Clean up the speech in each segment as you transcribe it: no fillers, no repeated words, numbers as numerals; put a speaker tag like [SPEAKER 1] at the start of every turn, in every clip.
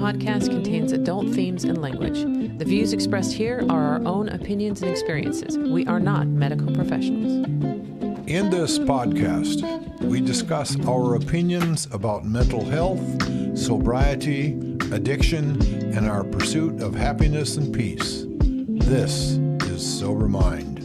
[SPEAKER 1] podcast contains adult themes and language. The views expressed here are our own opinions and experiences. We are not medical professionals.
[SPEAKER 2] In this podcast, we discuss our opinions about mental health, sobriety, addiction, and our pursuit of happiness and peace. This is Sober Mind.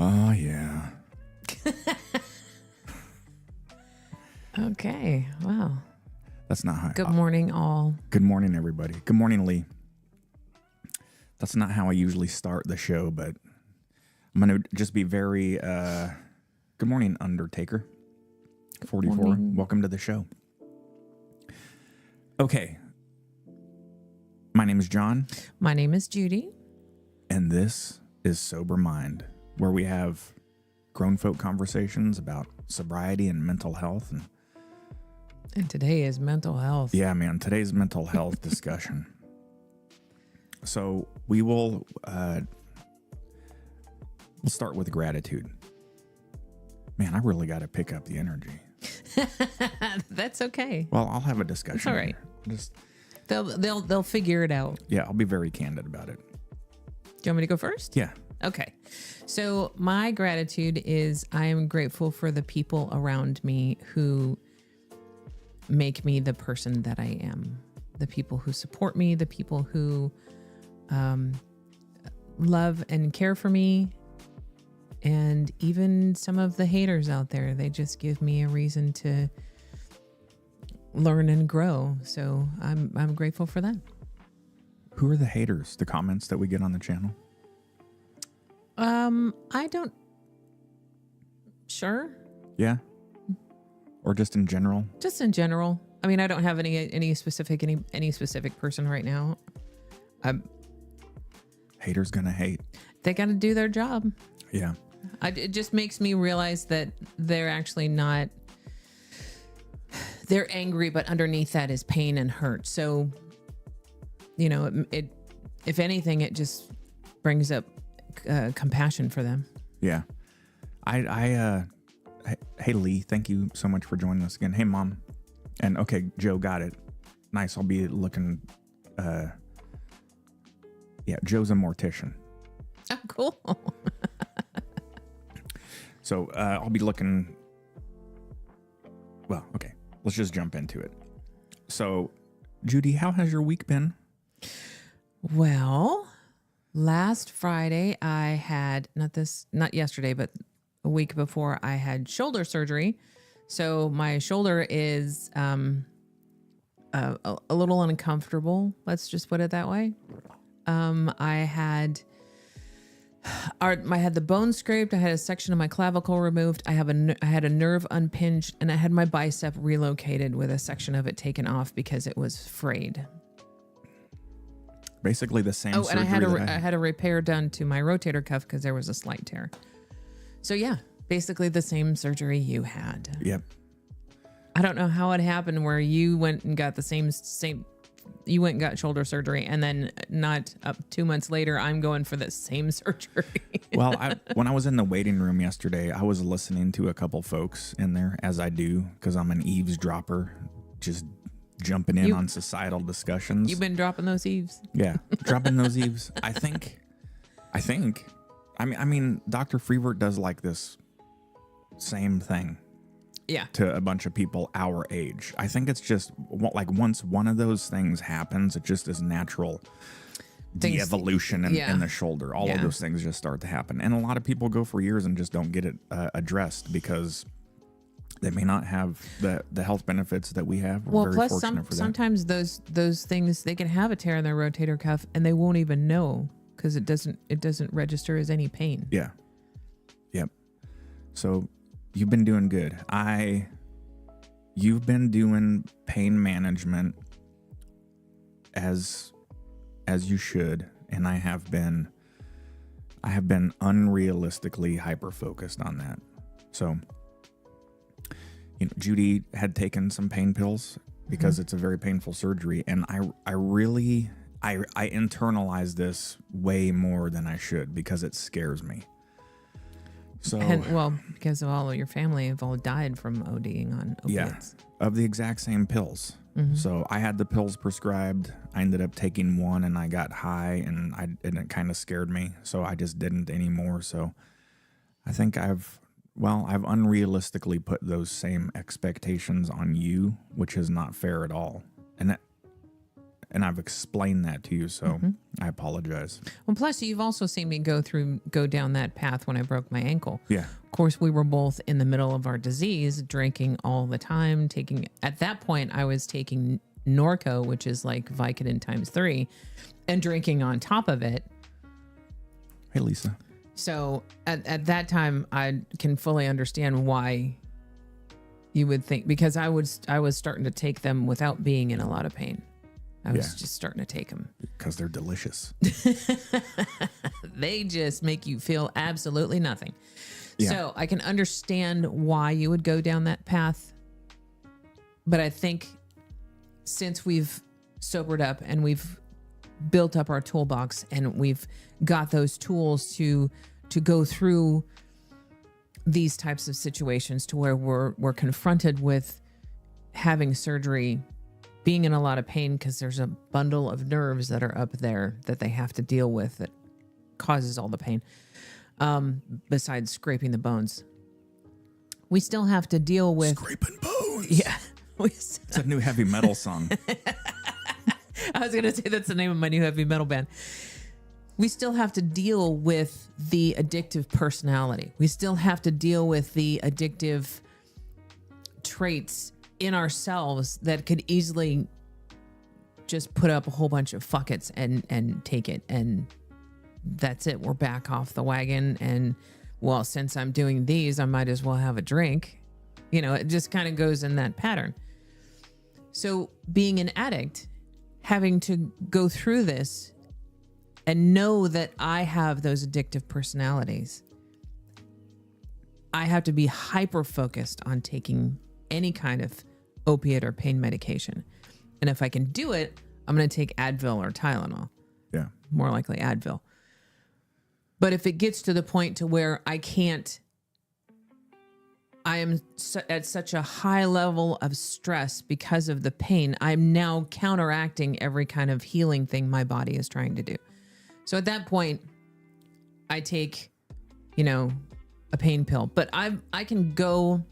[SPEAKER 3] Oh, yeah.
[SPEAKER 1] Okay. Wow.
[SPEAKER 3] That's not how.
[SPEAKER 1] Good morning, all.
[SPEAKER 3] Good morning, everybody. Good morning, Lee. That's not how I usually start the show, but I'm going to just be very, good morning, Undertaker. 44.
[SPEAKER 1] Morning.
[SPEAKER 3] Welcome to the show. Okay. My name is John.
[SPEAKER 1] My name is Judy.
[SPEAKER 3] And this is Sober Mind, where we have grown folk conversations about sobriety and mental health.
[SPEAKER 1] And today is mental health.
[SPEAKER 3] Yeah, man, today's mental health discussion. So we will we'll start with gratitude. Man, I really got to pick up the energy.
[SPEAKER 1] That's okay.
[SPEAKER 3] Well, I'll have a discussion.
[SPEAKER 1] It's all right.
[SPEAKER 3] Just
[SPEAKER 1] They'll figure it out.
[SPEAKER 3] yeah, I'll be very candid about it.
[SPEAKER 1] Do you want me to go first?
[SPEAKER 3] Yeah.
[SPEAKER 1] Okay. So my gratitude is I am grateful for the people around me who make me the person that I am. The people who support me, the people who love and care for me, and even some of the haters out there. They just give me a reason to learn and grow. So I'm grateful for that.
[SPEAKER 3] Who are the haters? The comments that we get on the channel?
[SPEAKER 1] I don't. Sure.
[SPEAKER 3] Yeah. Or just in general?
[SPEAKER 1] Just in general. I mean, I don't have any specific person right now.
[SPEAKER 3] Haters gonna hate.
[SPEAKER 1] They got to do their job.
[SPEAKER 3] Yeah.
[SPEAKER 1] It just makes me realize that they're actually not, they're angry, but underneath that is pain and hurt. So, you know, it if anything, it just brings up compassion for them.
[SPEAKER 3] Yeah. Hey, Lee, thank you so much for joining us again. Hey, Mom. And okay, Joe, got it. Nice. I'll be looking. Yeah, Joe's a mortician.
[SPEAKER 1] Oh, cool.
[SPEAKER 3] So I'll be looking. Well, okay, let's just jump into it. So, Judy, how has your week been?
[SPEAKER 1] Well, last Friday I had not yesterday, but a week before I had shoulder surgery. So my shoulder is a little uncomfortable. Let's just put it that way. I had the bone scraped. I had a section of my clavicle removed. I had a nerve unpinged, and I had my bicep relocated with a section of it taken off because it was frayed.
[SPEAKER 3] Basically the same.
[SPEAKER 1] Oh, and
[SPEAKER 3] surgery
[SPEAKER 1] I had a repair done to my rotator cuff because there was a slight tear. So yeah, basically the same surgery you had.
[SPEAKER 3] Yep.
[SPEAKER 1] I don't know how it happened where you went and got the same. You went and got shoulder surgery, and then not up 2 months later, I'm going for the same surgery.
[SPEAKER 3] Well, when I was in the waiting room yesterday, I was listening to a couple folks in there, as I do, because I'm an eavesdropper, just jumping in on societal discussions.
[SPEAKER 1] You've been dropping those eaves.
[SPEAKER 3] Yeah, dropping those eaves. I mean, Dr. Freevert does like this same thing.
[SPEAKER 1] Yeah.
[SPEAKER 3] To a bunch of people our age. I think it's just like once one of those things happens, it just is natural de-evolution in the shoulder. All of those things just start to happen. And a lot of people go for years and just don't get it addressed because they may not have the health benefits that we have. We're very fortunate for that.
[SPEAKER 1] Sometimes those things, they can have a tear in their rotator cuff and they won't even know because it doesn't register as any pain.
[SPEAKER 3] Yeah. Yep. So you've been doing good. You've been doing pain management as you should, and I have been unrealistically hyper focused on that. So, you know, Judy had taken some pain pills because it's a very painful surgery, and I really internalize this way more than I should because it scares me. So,
[SPEAKER 1] because of all of your family have all died from ODing on opiates.
[SPEAKER 3] Yeah, of the exact same pills. Mm-hmm. So I had the pills prescribed. I ended up taking one and I got high and it kind of scared me. So I just didn't anymore. So I think I've unrealistically put those same expectations on you, which is not fair at all. And I've explained that to you, so I apologize.
[SPEAKER 1] Well, plus you've also seen me go down that path when I broke my ankle.
[SPEAKER 3] Yeah.
[SPEAKER 1] Of course, we were both in the middle of our disease, drinking all the time, at that point, I was taking Norco, which is like Vicodin times 3, and drinking on top of it.
[SPEAKER 3] Hey, Lisa.
[SPEAKER 1] So at that time, I can fully understand why you would think, because I was starting to take them without being in a lot of pain. I was just starting to take them.
[SPEAKER 3] Because they're delicious.
[SPEAKER 1] They just make you feel absolutely nothing.
[SPEAKER 3] Yeah.
[SPEAKER 1] So I can understand why you would go down that path. But I think since we've sobered up and we've built up our toolbox and we've got those tools to go through these types of situations to where we're confronted with having surgery, being in a lot of pain because there's a bundle of nerves that are up there that they have to deal with that causes all the pain. Besides scraping the bones, we still have to deal with
[SPEAKER 3] scraping bones.
[SPEAKER 1] Yeah,
[SPEAKER 3] it's a new heavy metal song.
[SPEAKER 1] I was gonna say that's the name of my new heavy metal band. We still have to deal with the addictive personality. We still have to deal with the addictive traits in ourselves that could easily just put up a whole bunch of fuck it's and take it. And that's it. We're back off the wagon. And well, since I'm doing these, I might as well have a drink. You know, it just kind of goes in that pattern. So being an addict, having to go through this and know that I have those addictive personalities, I have to be hyper focused on taking any kind of opiate or pain medication. And if I can do it, I'm going to take Advil or Tylenol.
[SPEAKER 3] Yeah.
[SPEAKER 1] More likely Advil. But if it gets to the point to where I am at such a high level of stress because of the pain, I'm now counteracting every kind of healing thing my body is trying to do. So at that point, I take, a pain pill. But I can go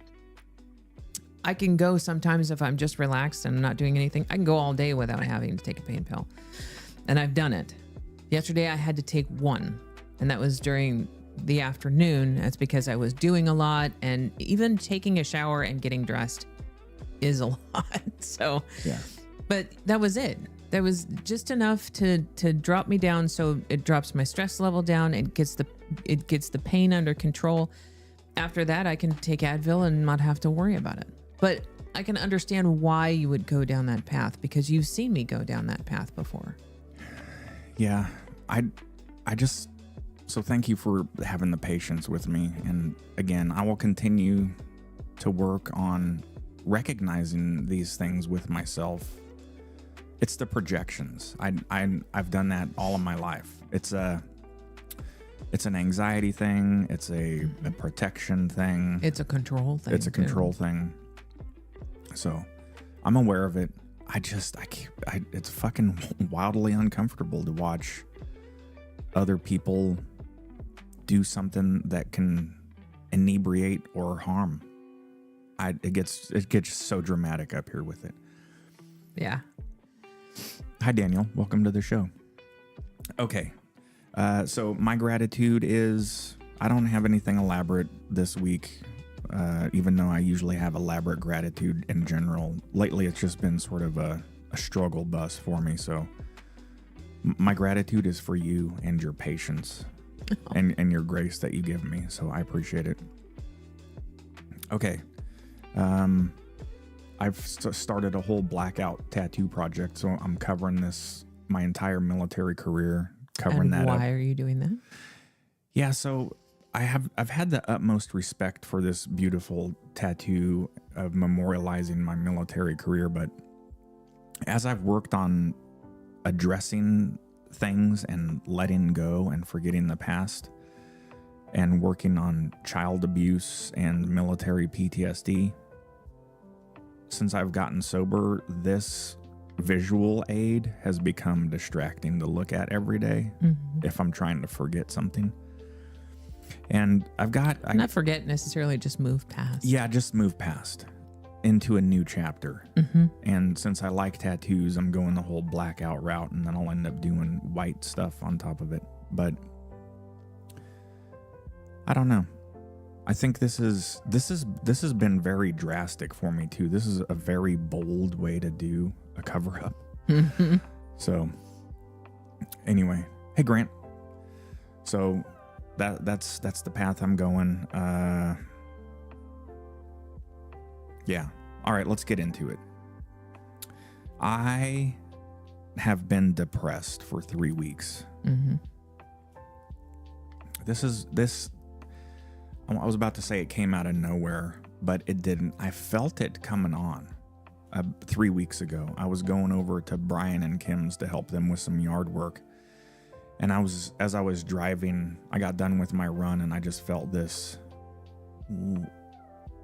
[SPEAKER 1] sometimes if I'm just relaxed and I'm not doing anything. I can go all day without having to take a pain pill. And I've done it. Yesterday I had to take one, and that was during the afternoon. That's because I was doing a lot, and even taking a shower and getting dressed is a lot. So,
[SPEAKER 3] Yeah.
[SPEAKER 1] but that was it. That was just enough to drop me down, so it drops my stress level down. It gets the pain under control. After that, I can take Advil and not have to worry about it. But I can understand why you would go down that path, because you've seen me go down that path before.
[SPEAKER 3] Yeah. So thank you for having the patience with me. And again, I will continue to work on recognizing these things with myself. It's the projections. I've done that all of my life. It's an anxiety thing. It's a protection thing.
[SPEAKER 1] It's a control thing.
[SPEAKER 3] It's a control thing. So I'm aware of it. It's fucking wildly uncomfortable to watch other people do something that can inebriate or harm. It gets so dramatic up here with it.
[SPEAKER 1] Yeah.
[SPEAKER 3] Hi, Daniel. Welcome to the show. Okay. So my gratitude is I don't have anything elaborate this week, even though I usually have elaborate gratitude in general. Lately, it's just been sort of a struggle bus for me. So my gratitude is for you and your patience and your grace that you give me. So I appreciate it. Okay. I've started a whole blackout tattoo project, so I'm covering my entire military career, covering that up.
[SPEAKER 1] Why are you doing that?
[SPEAKER 3] Yeah, so I've had the utmost respect for this beautiful tattoo of memorializing my military career, but as I've worked on addressing things and letting go and forgetting the past and working on child abuse and military PTSD, since I've gotten sober, this visual aid has become distracting to look at every day if I'm trying to forget something. And
[SPEAKER 1] not forget necessarily, just move past.
[SPEAKER 3] Yeah, just move past into a new chapter. And since I like tattoos, I'm going the whole blackout route, and then I'll end up doing white stuff on top of it. But I don't know. I think this has been very drastic for me too. This is a very bold way to do a cover up. So anyway, hey Grant. So that's the path I'm going. Yeah. All right, let's get into it. I have been depressed for 3 weeks. I was about to say it came out of nowhere, but it didn't. I felt it coming on 3 weeks ago. I was going over to Brian and Kim's to help them with some yard work. And as I was driving, I got done with my run, and I just felt this,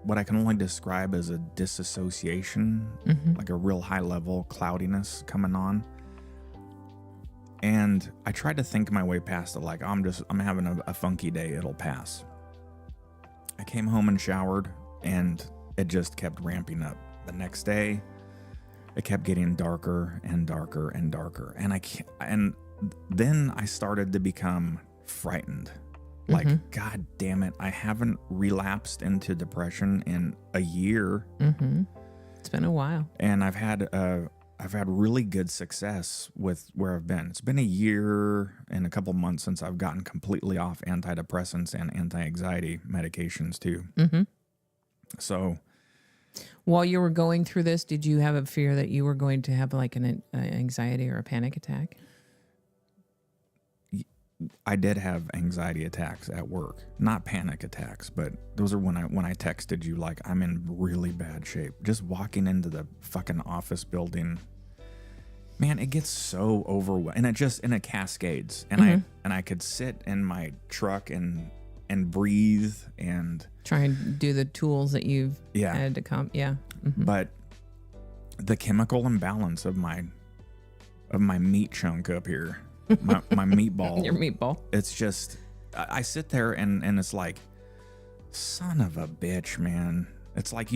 [SPEAKER 3] what I can only describe as a disassociation, like a real high level cloudiness coming on. And I tried to think my way past it, like I'm having a funky day, it'll pass. I came home and showered, and it just kept ramping up. The next day, it kept getting darker and darker and darker. And then I started to become frightened. Like, God damn it, I haven't relapsed into depression in a year.
[SPEAKER 1] It's been a while.
[SPEAKER 3] And I've had really good success with where I've been. It's been a year and a couple months since I've gotten completely off antidepressants and anti-anxiety medications too. So
[SPEAKER 1] while you were going through this, did you have a fear that you were going to have like an anxiety or a panic attack?
[SPEAKER 3] I did have anxiety attacks at work, not panic attacks, but those are when I texted you like I'm in really bad shape. Just walking into the fucking office building, man, it gets so overwhelming, and it cascades. And I could sit in my truck and breathe and
[SPEAKER 1] try and do the tools that you've had to come. Yeah. Mm-hmm.
[SPEAKER 3] But the chemical imbalance of my meat chunk up here, my meatball,
[SPEAKER 1] Your meatball.
[SPEAKER 3] it's just, I sit there and it's like, son of a bitch, man. It's like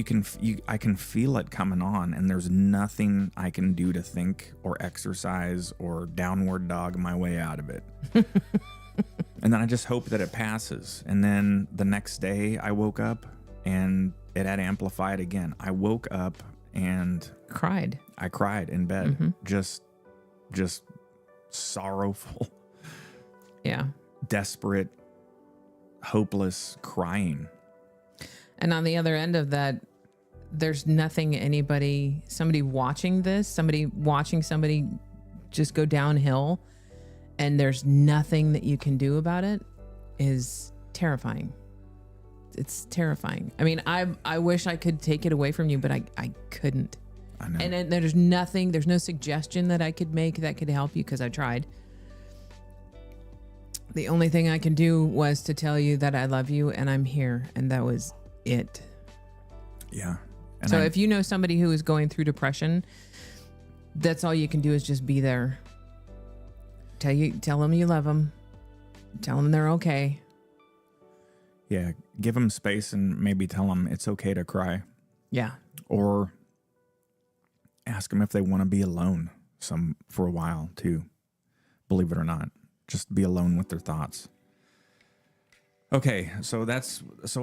[SPEAKER 3] I can feel it coming on, and there's nothing I can do to think or exercise or downward dog my way out of it. And then I just hope that it passes. And then the next day I woke up and it had amplified again. I woke up and I cried in bed. Just sorrowful.
[SPEAKER 1] Yeah.
[SPEAKER 3] Desperate, hopeless crying.
[SPEAKER 1] And on the other end of that, there's nothing somebody watching somebody just go downhill, and there's nothing that you can do about it, is terrifying. It's terrifying. I mean, I wish I could take it away from you, but I couldn't.
[SPEAKER 3] I know.
[SPEAKER 1] And there's no suggestion that I could make that could help you, because I tried. The only thing I can do was to tell you that I love you and I'm here, and that was it.
[SPEAKER 3] Yeah. And
[SPEAKER 1] So if you know somebody who is going through depression, that's all you can do is just be there. Tell them you love them. Tell them they're okay.
[SPEAKER 3] Yeah, give them space and maybe tell them it's okay to cry.
[SPEAKER 1] Yeah.
[SPEAKER 3] Or ask them if they want to be alone for a while too. Believe it or not, just be alone with their thoughts. Okay, so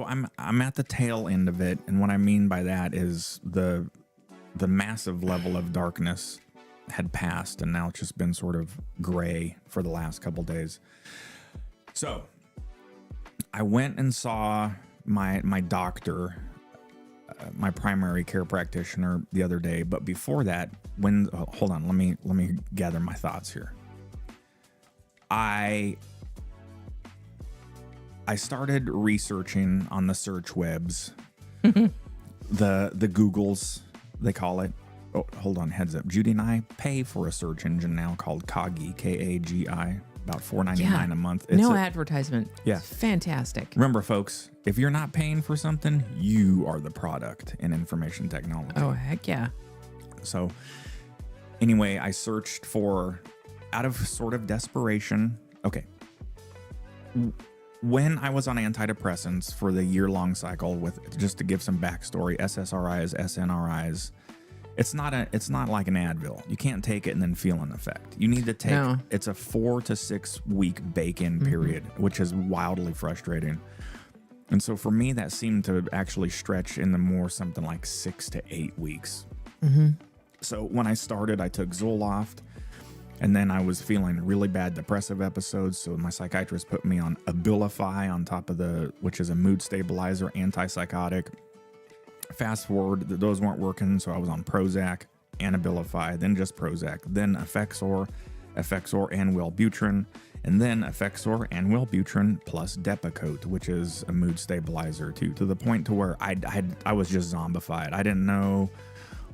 [SPEAKER 3] I'm at the tail end of it, and what I mean by that is the massive level of darkness had passed, and now it's just been sort of gray for the last couple days. So I went and saw my doctor, my primary care practitioner, the other day. But before that, hold on, let me gather my thoughts here. I started researching on the search webs, the Googles, they call it. Oh, hold on, heads up. Judy and I pay for a search engine now called Kagi, Kagi, about $4.99 a month. It's
[SPEAKER 1] advertisement.
[SPEAKER 3] Yeah.
[SPEAKER 1] It's fantastic.
[SPEAKER 3] Remember, folks, if you're not paying for something, you are the product in information technology.
[SPEAKER 1] Oh, heck yeah.
[SPEAKER 3] So anyway, I searched for, out of sort of desperation. Okay. When I was on antidepressants for the year-long cycle, with just to give some backstory, SSRIs, SNRIs, it's not like an Advil. You can't take it and then feel an effect. You need to take, it's a 4 to 6 week bake-in period, which is wildly frustrating. And so for me, that seemed to actually stretch into more something like 6 to 8 weeks. So when I started, I took Zoloft, and then I was feeling really bad depressive episodes. So my psychiatrist put me on Abilify on top of which is a mood stabilizer, antipsychotic. Fast forward, those weren't working, so I was on Prozac and Abilify, then just Prozac, then Effexor and Wellbutrin, and then Effexor and Wellbutrin plus Depakote, which is a mood stabilizer too, to the point to where I was just zombified. I didn't know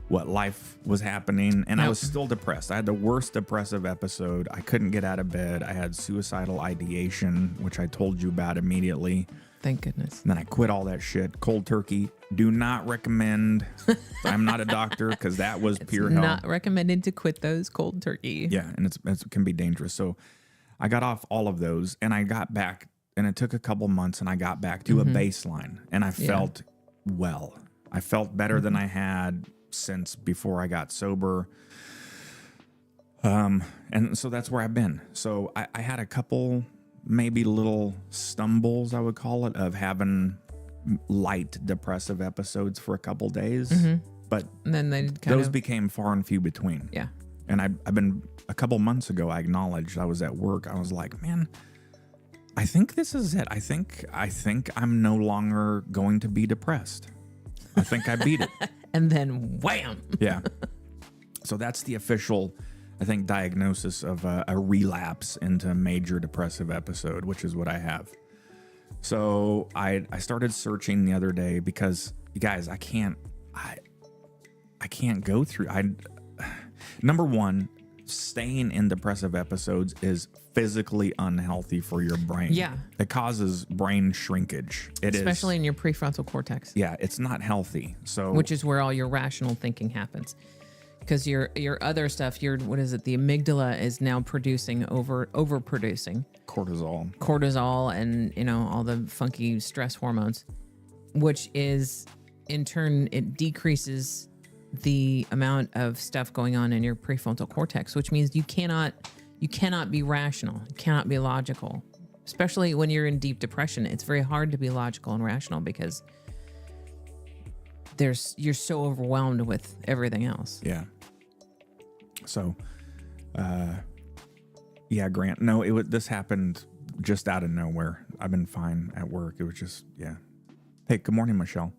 [SPEAKER 3] what life was happening, and I was still depressed. I had the worst depressive episode. I couldn't get out of bed. I had suicidal ideation, which I told you about immediately.
[SPEAKER 1] Thank goodness.
[SPEAKER 3] And then I quit all that shit. Cold turkey. Do not recommend. I'm not a doctor, because that was pure hell.
[SPEAKER 1] Not recommended to quit those cold turkey.
[SPEAKER 3] Yeah, and it can be dangerous. So I got off all of those, and I got back, and it took a couple months, and I got back to a baseline, and I felt well. I felt better than I had since before I got sober. And so that's where I've been. So I had a couple maybe little stumbles, I would call it, of having light depressive episodes for a couple days, but
[SPEAKER 1] and then
[SPEAKER 3] those became far and few between.
[SPEAKER 1] Yeah.
[SPEAKER 3] And I've been, a couple months ago, I acknowledged, I was at work, I was like, man, I think this is it. I think I'm no longer going to be depressed. I think I beat it.
[SPEAKER 1] And then wham.
[SPEAKER 3] Yeah. So that's the official I think, diagnosis of a relapse into major depressive episode, which is what I have. So I started searching the other day because, you guys, I can't go through. Number one, staying in depressive episodes is physically unhealthy for your brain.
[SPEAKER 1] Yeah.
[SPEAKER 3] It causes brain shrinkage.
[SPEAKER 1] Especially in your prefrontal cortex.
[SPEAKER 3] Yeah, it's not healthy. So,
[SPEAKER 1] which is where all your rational thinking happens. Because your other stuff, the amygdala is now overproducing cortisol and all the funky stress hormones, which is in turn, it decreases the amount of stuff going on in your prefrontal cortex, which means you cannot be rational, you cannot be logical, especially when you're in deep depression. It's very hard to be logical and rational because you're so overwhelmed with everything else.
[SPEAKER 3] Yeah. So, yeah, Grant. No, this happened just out of nowhere. I've been fine at work. It was just, yeah. Hey, good morning, Michelle.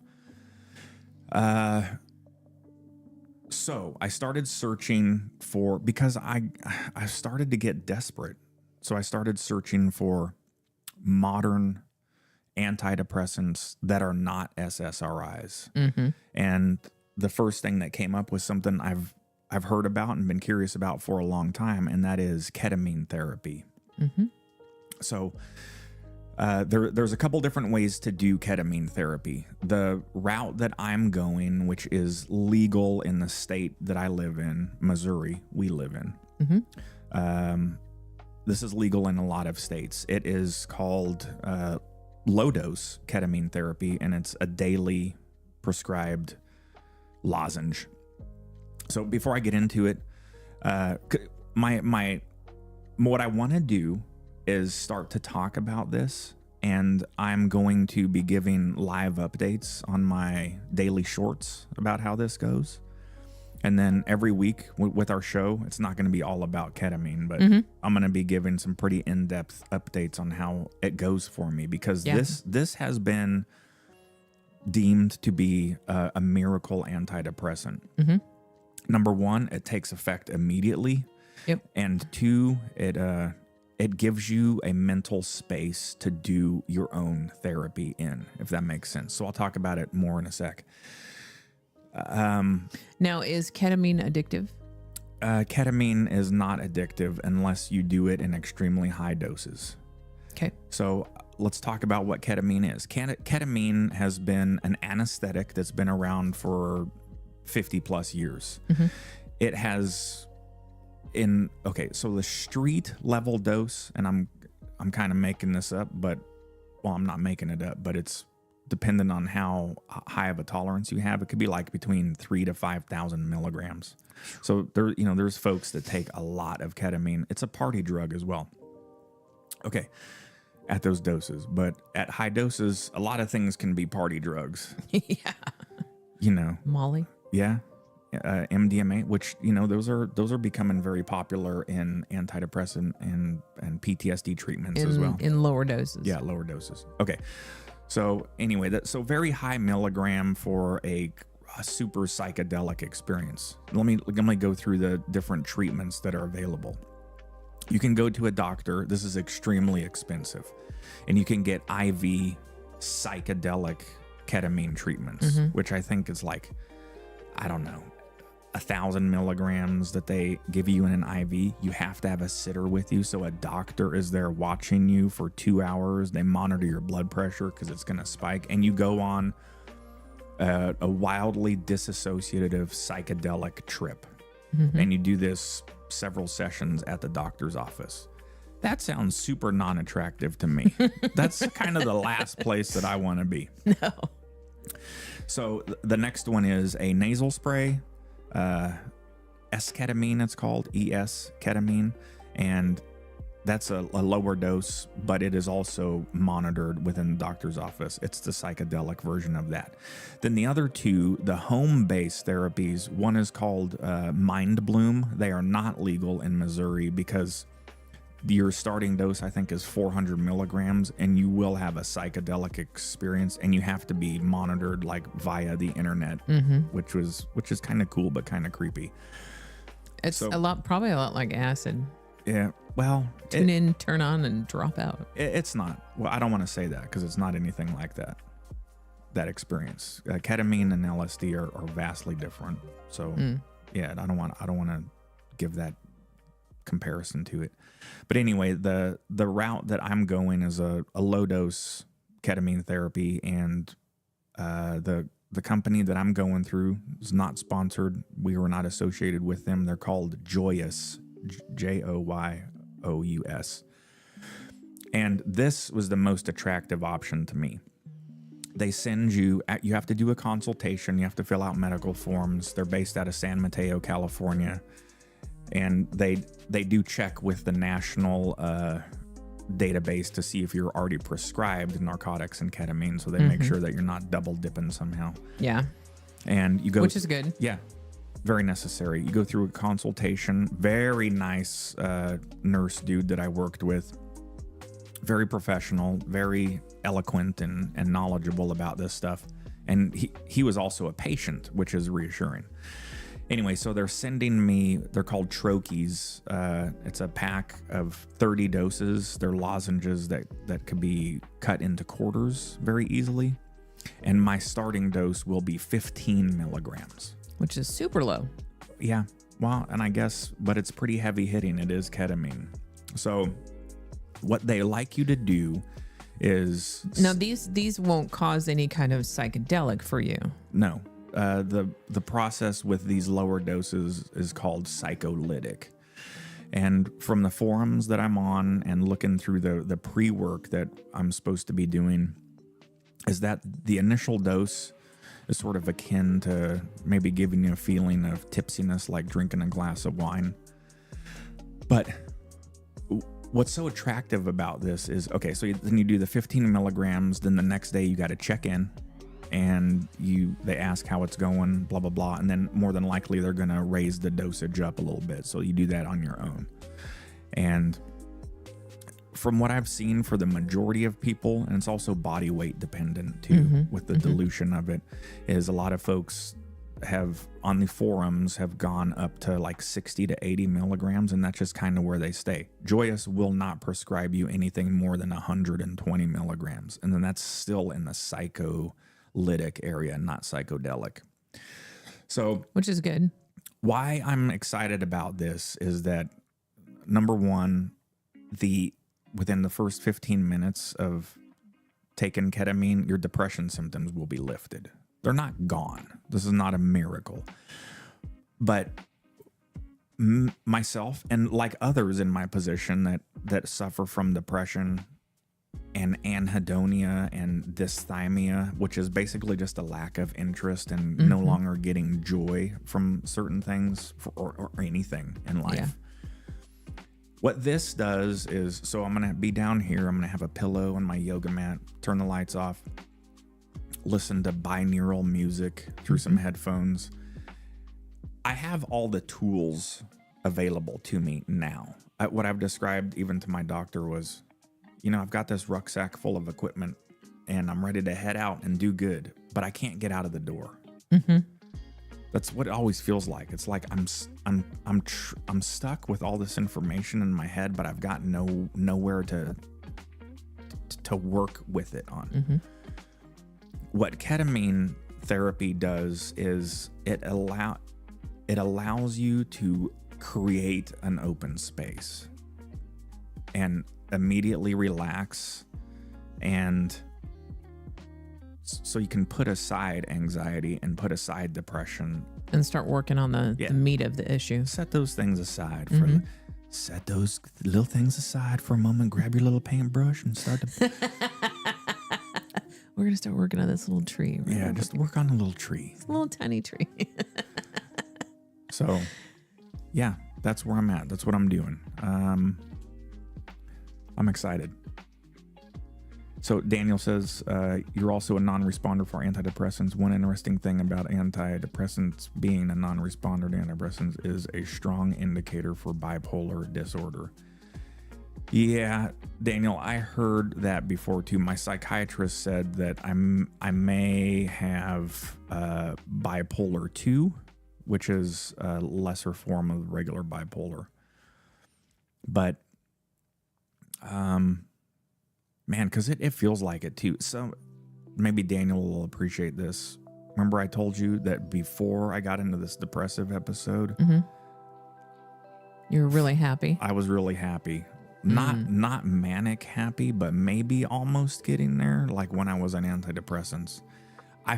[SPEAKER 3] So I started searching because I started to get desperate. So I started searching for modern antidepressants that are not SSRIs. Mm-hmm. And the first thing that came up was something I've heard about and been curious about for a long time, and that is ketamine therapy. Mm-hmm. So there's a couple different ways to do ketamine therapy. The route that I'm going, which is legal in the state that I live in, Missouri, we live in. Mm-hmm. This is legal in a lot of states. It is called low-dose ketamine therapy, and it's a daily prescribed lozenge. So before I get into it, what I want to do is start to talk about this, and I'm going to be giving live updates on my daily shorts about how this goes. And then every week with our show, it's not going to be all about ketamine, but mm-hmm. I'm going to be giving some pretty in-depth updates on how it goes for me, because this has been deemed to be a miracle antidepressant. Mm-hmm. Number one, it takes effect immediately. Yep. And two, it gives you a mental space to do your own therapy in, if that makes sense. So I'll talk about it more in a sec.
[SPEAKER 1] Now, is ketamine addictive?
[SPEAKER 3] Ketamine is not addictive unless you do it in extremely high doses.
[SPEAKER 1] Okay.
[SPEAKER 3] So let's talk about what ketamine is. Ketamine has been an anesthetic that's been around for 50 plus years. Mm-hmm. It has so the street level dose, and I'm kind of making this up, but I'm not making it up, but it's dependent on how high of a tolerance you have. It could be like between 3,000 to 5,000 milligrams. So there's folks that take a lot of ketamine. It's a party drug as well. Okay. At those doses, but at high doses, a lot of things can be party drugs. Yeah.
[SPEAKER 1] Molly.
[SPEAKER 3] Yeah. MDMA, which, those are becoming very popular in antidepressant and PTSD treatments as well.
[SPEAKER 1] In lower doses.
[SPEAKER 3] Yeah, lower doses. Okay. So anyway, so very high milligram for a super psychedelic experience. Let me go through the different treatments that are available. You can go to a doctor. This is extremely expensive. And you can get IV psychedelic ketamine treatments, mm-hmm. which I think is like, I don't know, 1,000 milligrams that they give you in an IV. You have to have a sitter with you. So a doctor is there watching you for 2 hours. They monitor your blood pressure because it's going to spike. And you go on a wildly dissociative psychedelic trip. Mm-hmm. And you do this several sessions at the doctor's office. That sounds super non-attractive to me. That's kind of the last place that I want to be.
[SPEAKER 1] No.
[SPEAKER 3] So the next one is a nasal spray, S-ketamine it's called, ES-ketamine, and that's a lower dose, but it is also monitored within the doctor's office. It's the psychedelic version of that. Then the other two, the home-based therapies, one is called Mind Bloom. They are not legal in Missouri because your starting dose, I think, is 400 milligrams, and you will have a psychedelic experience, and you have to be monitored like via the internet, mm-hmm. which is kind of cool but kind of creepy.
[SPEAKER 1] It's
[SPEAKER 3] So-
[SPEAKER 1] probably a lot like acid.
[SPEAKER 3] Yeah. Well,
[SPEAKER 1] Tune in, turn on, and drop out.
[SPEAKER 3] it's not. Well, I don't want to say that because it's not anything like that. That experience, ketamine and LSD are vastly different. So yeah, I don't want to give that comparison to it. But anyway, the route that I'm going is a low dose ketamine therapy, and the company that I'm going through is not sponsored. We were not associated with them. They're called Joyous, Joyous. And this was the most attractive option to me. They send you have to do a consultation. You have to fill out medical forms. They're based out of San Mateo, California. And they do check with the national database to see if you're already prescribed narcotics and ketamine. So they make sure that you're not double dipping somehow.
[SPEAKER 1] Yeah.
[SPEAKER 3] And you go,
[SPEAKER 1] Which is good.
[SPEAKER 3] Yeah, very necessary. You go through a consultation. Very nice nurse dude that I worked with. Very professional, very eloquent and knowledgeable about this stuff. And he was also a patient, which is reassuring. Anyway, so they're sending me, they're called troches. It's a pack of 30 doses. They're lozenges that could be cut into quarters very easily. And my starting dose will be 15 milligrams.
[SPEAKER 1] Which is super low.
[SPEAKER 3] Yeah, well, and I guess, but it's pretty heavy hitting. It is ketamine. So what they like you to do is...
[SPEAKER 1] Now, these won't cause any kind of psychedelic for you.
[SPEAKER 3] No. The process with these lower doses is called psycholytic. And from the forums that I'm on and looking through the pre-work that I'm supposed to be doing, is that the initial dose is sort of akin to maybe giving you a feeling of tipsiness, like drinking a glass of wine. But what's so attractive about this is, okay, so then you do the 15 milligrams, then the next day you got to check in, and they ask how it's going, blah, blah, blah. And then more than likely they're going to raise the dosage up a little bit. So you do that on your own. And from what I've seen for the majority of people, and it's also body weight dependent too, with the dilution of it, is a lot of folks have on the forums have gone up to like 60 to 80 milligrams, and that's just kind of where they stay. Joyous will not prescribe you anything more than 120 milligrams. And then that's still in the psycholytic area, not psychedelic. So,
[SPEAKER 1] Which is good.
[SPEAKER 3] why I'm excited about this is that, number one, within the first 15 minutes of taking ketamine, your depression symptoms will be lifted. They're not gone. This is not a miracle. But myself and like others in my position that suffer from depression and anhedonia and dysthymia, which is basically just a lack of interest and no longer getting joy from certain things or anything in life.
[SPEAKER 1] Yeah.
[SPEAKER 3] What this does is, so I'm going to be down here. I'm going to have a pillow and my yoga mat, turn the lights off, listen to binaural music through some headphones. I have all the tools available to me now. What I've described even to my doctor was, I've got this rucksack full of equipment and I'm ready to head out and do good, but I can't get out of the door. That's what it always feels like. It's like I'm stuck with all this information in my head, but I've got nowhere to work with it on. What ketamine therapy does is it allows you to create an open space and immediately relax, and so you can put aside anxiety and put aside depression
[SPEAKER 1] And start working on the meat of the issue.
[SPEAKER 3] Set those things aside for set those little things aside for a moment. Grab your little paintbrush and start to
[SPEAKER 1] We're going to start working on this little tree. Right?
[SPEAKER 3] yeah, just work on a little tree.
[SPEAKER 1] A little tiny tree.
[SPEAKER 3] So, yeah, that's where I'm at. That's what I'm doing. I'm excited. So Daniel says, you're also a non-responder for antidepressants. One interesting thing about antidepressants being a non-responder to antidepressants is a strong indicator for bipolar disorder. Yeah, Daniel, I heard that before too. My psychiatrist said that I may have bipolar 2, which is a lesser form of regular bipolar. But, man, because it feels like it too. So maybe Daniel will appreciate this. Remember I told you that before I got into this depressive episode,
[SPEAKER 1] You were really happy.
[SPEAKER 3] I was really happy. Not manic happy, but maybe almost getting there. Like when I was on antidepressants, I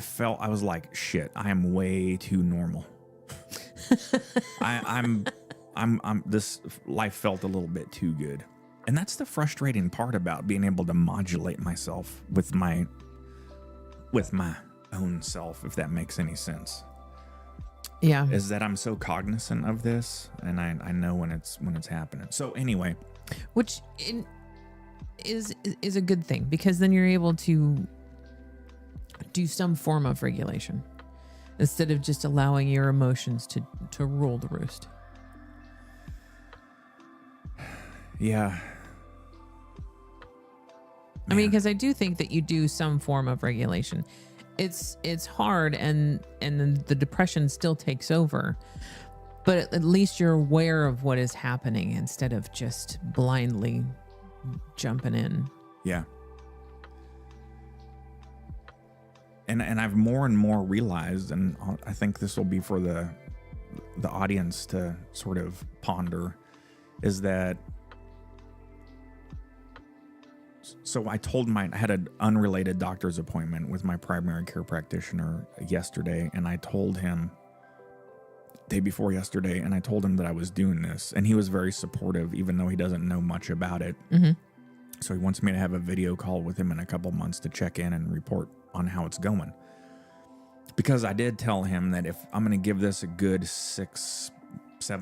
[SPEAKER 3] was like, shit, I am way too normal. I'm this life felt a little bit too good. And that's the frustrating part about being able to modulate myself with my own self, if that makes any sense.
[SPEAKER 1] Yeah.
[SPEAKER 3] Is that I'm so cognizant of this, and I know when it's happening. So anyway,
[SPEAKER 1] Which is a good thing, because then you're able to do some form of regulation instead of just allowing your emotions to rule the roost.
[SPEAKER 3] yeah.
[SPEAKER 1] I mean, because I do think that you do some form of regulation. It's hard, and then the depression still takes over, but at least you're aware of what is happening instead of just blindly jumping in.
[SPEAKER 3] Yeah. And I've more and more realized, and I think this will be for the audience to sort of ponder, is that, so I had an unrelated doctor's appointment with my primary care practitioner yesterday, and I told him day before yesterday, and I told him that I was doing this, and he was very supportive, even though he doesn't know much about it. So he wants me to have a video call with him in a couple months to check in and report on how it's going. Because I did tell him that if I'm going to give this a good 6-7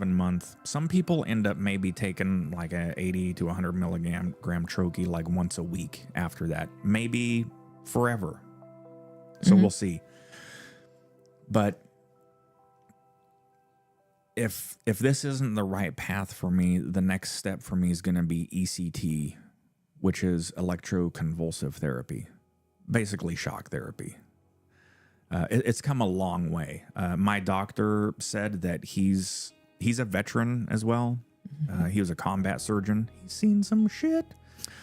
[SPEAKER 3] month, some people end up maybe taking like a 80 to 100 milligram troche like once a week after that, maybe forever. So we'll see. But if this isn't the right path for me, the next step for me is going to be ECT, which is electroconvulsive therapy, basically shock therapy. It's come a long way. My doctor said that he's a veteran as well. He was a combat surgeon. He's seen some shit.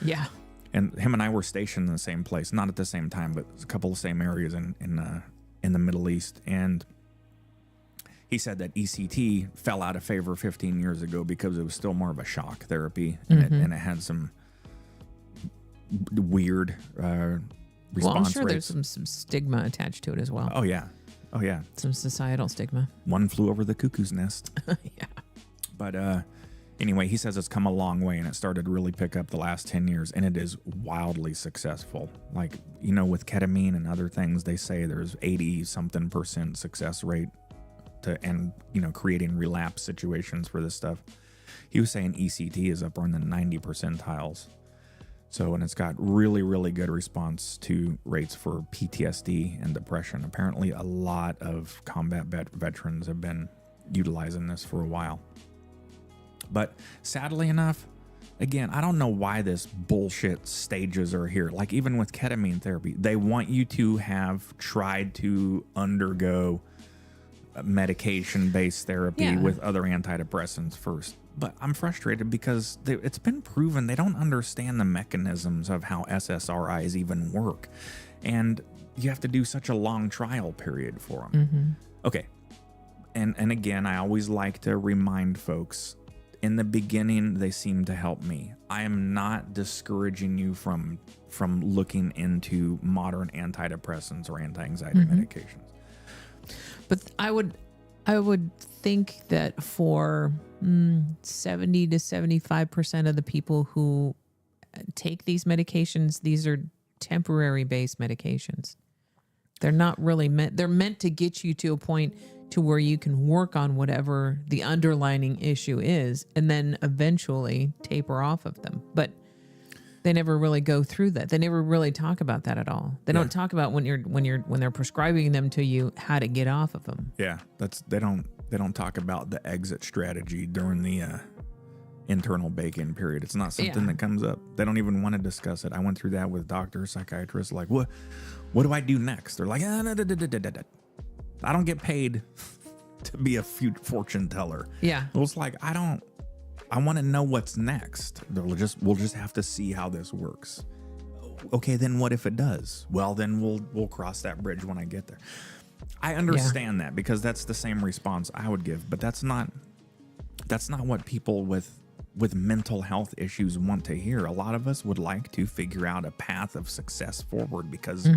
[SPEAKER 1] Yeah.
[SPEAKER 3] And him and I were stationed in the same place, not at the same time, but a couple of same areas in the Middle East. And he said that ECT fell out of favor 15 years ago because it was still more of a shock therapy, and it had some weird response
[SPEAKER 1] Well, I'm sure
[SPEAKER 3] rates.
[SPEAKER 1] there's some stigma attached to it as well.
[SPEAKER 3] Oh yeah.
[SPEAKER 1] Some societal stigma.
[SPEAKER 3] One flew over the cuckoo's nest.
[SPEAKER 1] Yeah.
[SPEAKER 3] But anyway, he says it's come a long way, and it started to really pick up the last 10 years, and it is wildly successful. Like, with ketamine and other things, they say there's 80-something% success rate and creating relapse situations for this stuff. He was saying ECT is up around the 90 percentiles. So, and it's got really, really good response to rates for PTSD and depression. Apparently, a lot of combat veterans have been utilizing this for a while. But sadly enough, again, I don't know why this bullshit stages are here. Like even with ketamine therapy, they want you to have tried to undergo medication-based therapy with other antidepressants first. But I'm frustrated because it's been proven they don't understand the mechanisms of how SSRIs even work. And you have to do such a long trial period for them. Okay. And again, I always like to remind folks, in the beginning, they seem to help me. I am not discouraging you from looking into modern antidepressants or anti-anxiety medications.
[SPEAKER 1] But I would think that for 70 to 75% of the people who take these medications, these are temporary based medications. They're not really they're meant to get you to a point to where you can work on whatever the underlying issue is and then eventually taper off of them. But they never really go through that. They never really talk about that at all. They don't talk about when they're prescribing them to you, how to get off of them.
[SPEAKER 3] Yeah, they don't talk about the exit strategy during the internal bake-in period. It's not something that comes up. They don't even want to discuss it. I went through that with doctors, psychiatrists. Like, what do I do next? They're like, I don't get paid to be a fortune teller.
[SPEAKER 1] Yeah.
[SPEAKER 3] It was like, I want to know what's next. We'll just have to see how this works. Okay, then what if it does? Well, then we'll cross that bridge when I get there. I understand that, because that's the same response I would give, but that's not what people with mental health issues want to hear. A lot of us would like to figure out a path of success forward, because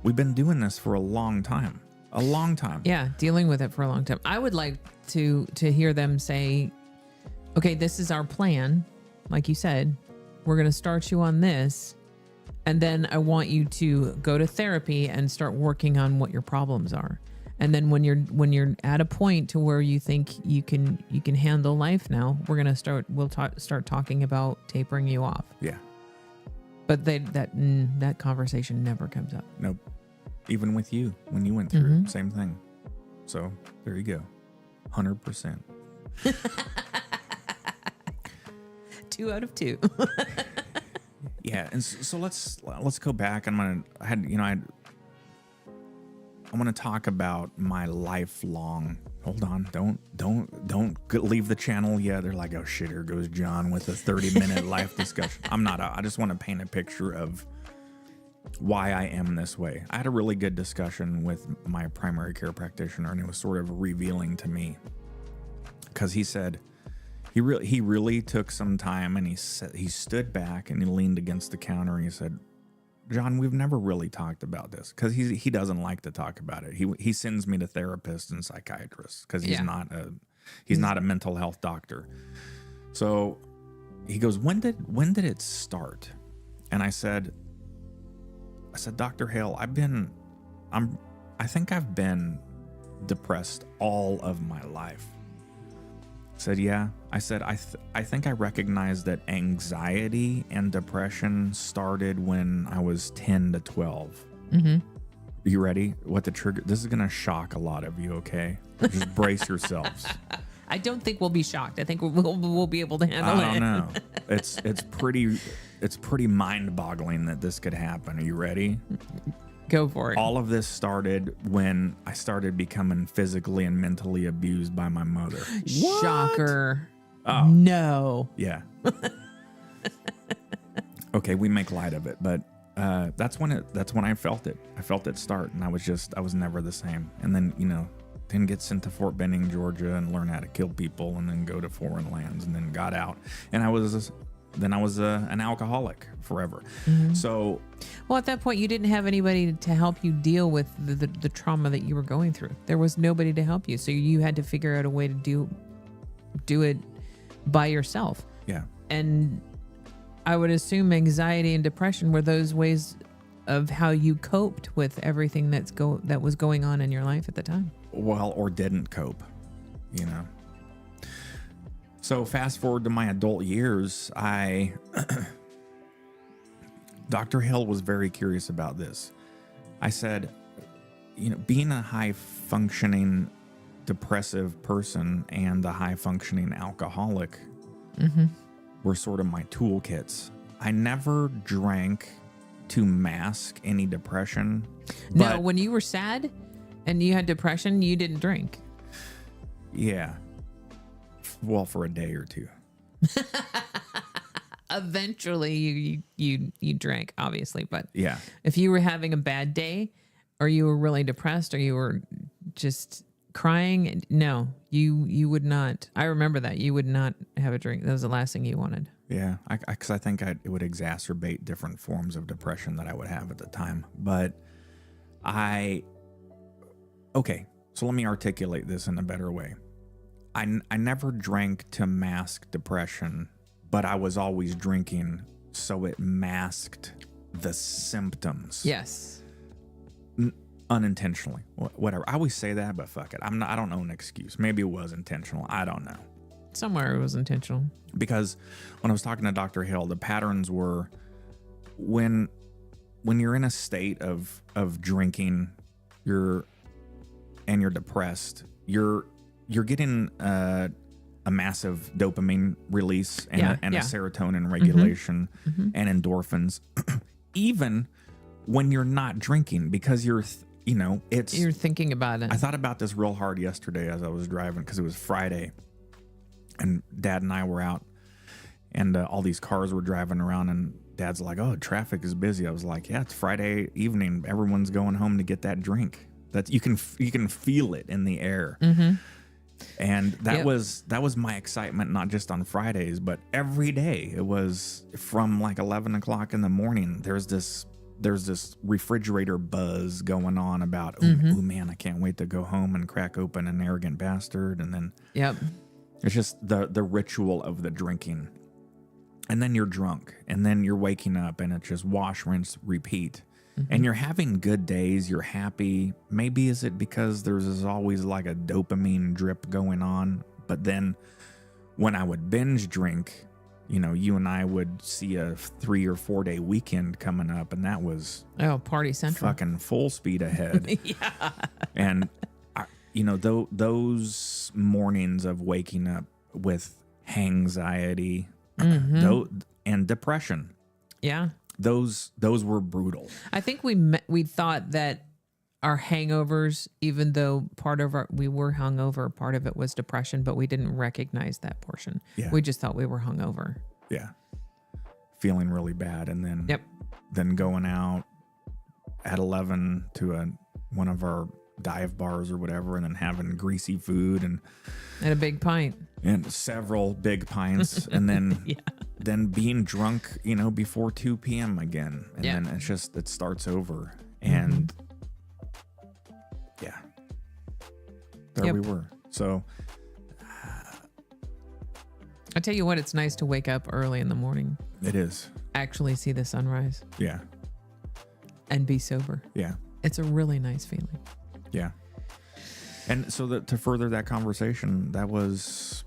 [SPEAKER 3] we've been doing this for a long time. A long time.
[SPEAKER 1] Yeah, dealing with it for a long time. I would like to hear them say, okay, this is our plan. Like you said, we're going to start you on this. And then I want you to go to therapy and start working on what your problems are. And then when you're at a point to where you think you can handle life now, we'll start talking about tapering you off.
[SPEAKER 3] Yeah.
[SPEAKER 1] But that conversation never comes up.
[SPEAKER 3] Nope. Even with you, when you went through it, same thing. So there you go. 100%.
[SPEAKER 1] 2 out of 2.
[SPEAKER 3] Yeah, and so let's go back. I want to talk about my lifelong. Hold on, don't leave the channel yet. They're like, oh shit, here goes John with a 30-minute life discussion. I'm not. I just want to paint a picture of why I am this way. I had a really good discussion with my primary care practitioner, and it was sort of revealing to me, because he said. He really took some time, and he stood back and he leaned against the counter and he said, John, we've never really talked about this, because he doesn't like to talk about it. He sends me to therapists and psychiatrists because he's not a mental health doctor. So he goes, when did it start? And I said, Dr. Hale, I think I've been depressed all of my life. Said, yeah. I said, I think I recognized that anxiety and depression started when I was 10 to 12. Mm-hmm. You ready? What the trigger? This is going to shock a lot of you, okay? Just brace yourselves.
[SPEAKER 1] I don't think we'll be shocked. I think we'll be able to handle it.
[SPEAKER 3] I don't know. It's pretty mind-boggling that this could happen. Are you ready?
[SPEAKER 1] Go for it.
[SPEAKER 3] All of this started when I started becoming physically and mentally abused by my mother.
[SPEAKER 1] What? Shocker.
[SPEAKER 3] Oh.
[SPEAKER 1] No.
[SPEAKER 3] Yeah. Okay, we make light of it, but that's when I felt it. I felt it start, and I was never the same. And then, then get sent to Fort Benning, Georgia, and learn how to kill people, and then go to foreign lands, and then got out. And I was an alcoholic forever. Mm-hmm. So,
[SPEAKER 1] well, at that point, you didn't have anybody to help you deal with the trauma that you were going through. There was nobody to help you, so you had to figure out a way to do it by yourself.
[SPEAKER 3] Yeah.
[SPEAKER 1] And I would assume anxiety and depression were those ways of how you coped with everything that was going on in your life at the time.
[SPEAKER 3] Well, or didn't cope, So fast forward to my adult years, Dr. Hill was very curious about this. I said, being a high-functioning depressive person and a high-functioning alcoholic were sort of my toolkits. I never drank to mask any depression.
[SPEAKER 1] No, when you were sad and you had depression, you didn't drink.
[SPEAKER 3] Yeah. Well, for a day or two.
[SPEAKER 1] Eventually you drank, obviously, but
[SPEAKER 3] yeah,
[SPEAKER 1] if you were having a bad day or you were really depressed or you were just crying, no, you would not. I remember that you would not have a drink. That was the last thing you wanted.
[SPEAKER 3] Yeah, because I think it would exacerbate different forms of depression that I would have at the time. But okay, so let me articulate this in a better way. I never drank to mask depression, but I was always drinking so it masked the symptoms.
[SPEAKER 1] Yes.
[SPEAKER 3] Unintentionally. Whatever. I always say that, but fuck it. I don't know an excuse. Maybe it was intentional. I don't know.
[SPEAKER 1] Somewhere it was intentional. Because
[SPEAKER 3] when I was talking to Dr. Hill, the patterns were when you're in a state of drinking, you're depressed, you're getting a massive dopamine release and a serotonin regulation and endorphins, even when you're not drinking, because you know,
[SPEAKER 1] You're thinking about it.
[SPEAKER 3] I thought about this real hard yesterday as I was driving because it was Friday and Dad and I were out and all these cars were driving around and Dad's like, oh, traffic is busy. I was like, yeah, it's Friday evening. Everyone's going home to get that drink. That you can feel it in the air.
[SPEAKER 1] Mm-hmm.
[SPEAKER 3] And that was my excitement, not just on Fridays, but every day. It was from like 11 o'clock in the morning. There's this refrigerator buzz going on about, oh man, I can't wait to go home and crack open an Arrogant Bastard. And then it's just the ritual of the drinking. And then you're drunk and then you're waking up and it's just wash, rinse, repeat. And you're having good days. You're happy. Maybe is it because there's always like a dopamine drip going on. But then when I would binge drink, you know, you and I would see a 3 or 4 day weekend coming up, and that was
[SPEAKER 1] party central,
[SPEAKER 3] fucking full speed ahead.
[SPEAKER 1] Yeah.
[SPEAKER 3] And you know, those mornings of waking up with anxiety and depression.
[SPEAKER 1] Yeah.
[SPEAKER 3] Those were brutal.
[SPEAKER 1] I think we thought that our hangovers, even though we were hungover, part of it was depression, but we didn't recognize that portion.
[SPEAKER 3] Yeah.
[SPEAKER 1] We just thought we were hungover.
[SPEAKER 3] Yeah. Feeling really bad. And then, then going out at 11 to one of our dive bars or whatever, and then having greasy food and
[SPEAKER 1] a big pint
[SPEAKER 3] and several big pints. And then, then being drunk, you know, before 2 p.m. again. And then it starts over. And there we were. So
[SPEAKER 1] I tell you what, it's nice to wake up early in the morning.
[SPEAKER 3] It is.
[SPEAKER 1] Actually see the sunrise.
[SPEAKER 3] Yeah.
[SPEAKER 1] And be sober.
[SPEAKER 3] Yeah.
[SPEAKER 1] It's a really nice feeling.
[SPEAKER 3] Yeah. And so to further that conversation, that was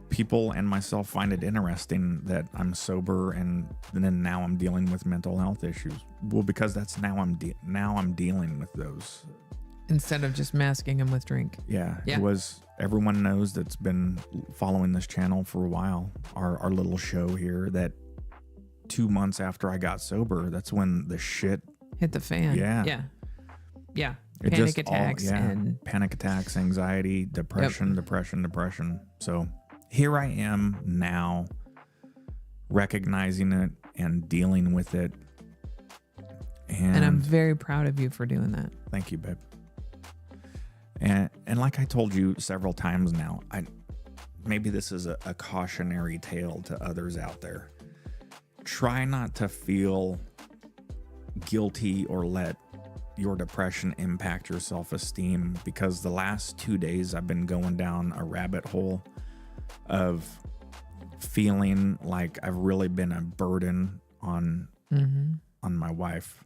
[SPEAKER 3] people and myself find it interesting that I'm sober and then now I'm dealing with mental health issues. Well, because that's now I'm dealing with those.
[SPEAKER 1] Instead of just masking them with drink.
[SPEAKER 3] Yeah. It was, everyone knows that's been following this channel for a while, our little show here, that 2 months after I got sober, that's when the shit
[SPEAKER 1] hit the fan.
[SPEAKER 3] Yeah.
[SPEAKER 1] Yeah. Yeah.
[SPEAKER 3] It
[SPEAKER 1] panic attacks and
[SPEAKER 3] panic attacks, anxiety, depression. So here I am now recognizing it and dealing with it. And
[SPEAKER 1] I'm very proud of you for doing that.
[SPEAKER 3] Thank you, babe. And like I told you several times now, maybe this is a cautionary tale to others out there. Try not to feel guilty or let your depression impact your self-esteem, because the last 2 days I've been going down a rabbit hole of feeling like I've really been a burden on my wife.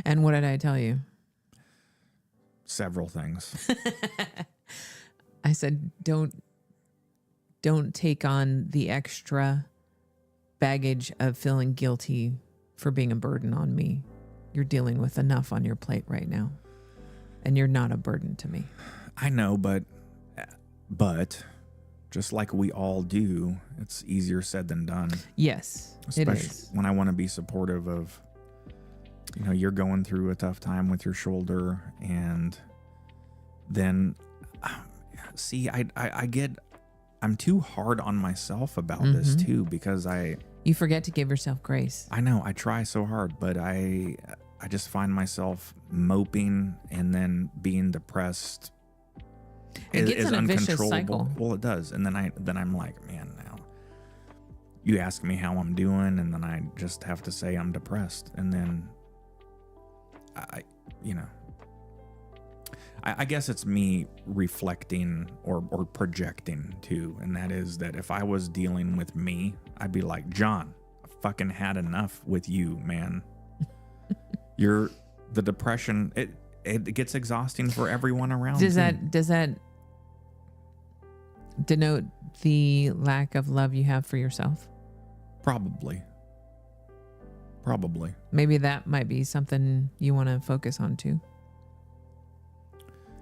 [SPEAKER 1] And what did I tell you?
[SPEAKER 3] Several things.
[SPEAKER 1] I said, don't take on the extra baggage of feeling guilty for being a burden on me. You're dealing with enough on your plate right now, and you're not a burden to me.
[SPEAKER 3] I know, but just like we all do, it's easier said than done.
[SPEAKER 1] Yes,
[SPEAKER 3] especially
[SPEAKER 1] it is.
[SPEAKER 3] When I want to be supportive of, you know, you're going through a tough time with your shoulder, and then see, I'm too hard on myself about this too, because
[SPEAKER 1] you forget to give yourself grace.
[SPEAKER 3] I know I try so hard, but I just find myself moping and then being depressed.
[SPEAKER 1] It gets in a vicious cycle.
[SPEAKER 3] Well, it does. And then I'm like, man, now you ask me how I'm doing, and then I just have to say I'm depressed. And then I guess it's me reflecting or projecting too. And that is that if I was dealing with me, I'd be like, John, I fucking had enough with you, man. The depression, it gets exhausting for everyone around.
[SPEAKER 1] Does that denote the lack of love you have for yourself?
[SPEAKER 3] Probably.
[SPEAKER 1] Maybe that might be something you want to focus on too.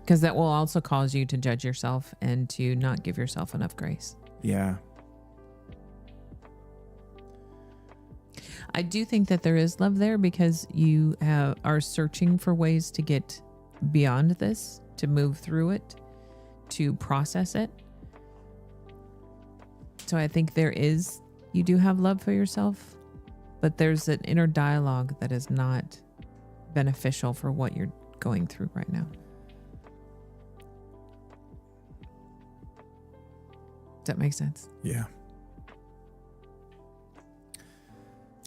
[SPEAKER 1] Because that will also cause you to judge yourself and to not give yourself enough grace.
[SPEAKER 3] Yeah.
[SPEAKER 1] I do think that there is love there because you are searching for ways to get beyond this, to move through it, to process it. So I think you do have love for yourself, but there's an inner dialogue that is not beneficial for what you're going through right now. Does that make sense?
[SPEAKER 3] Yeah.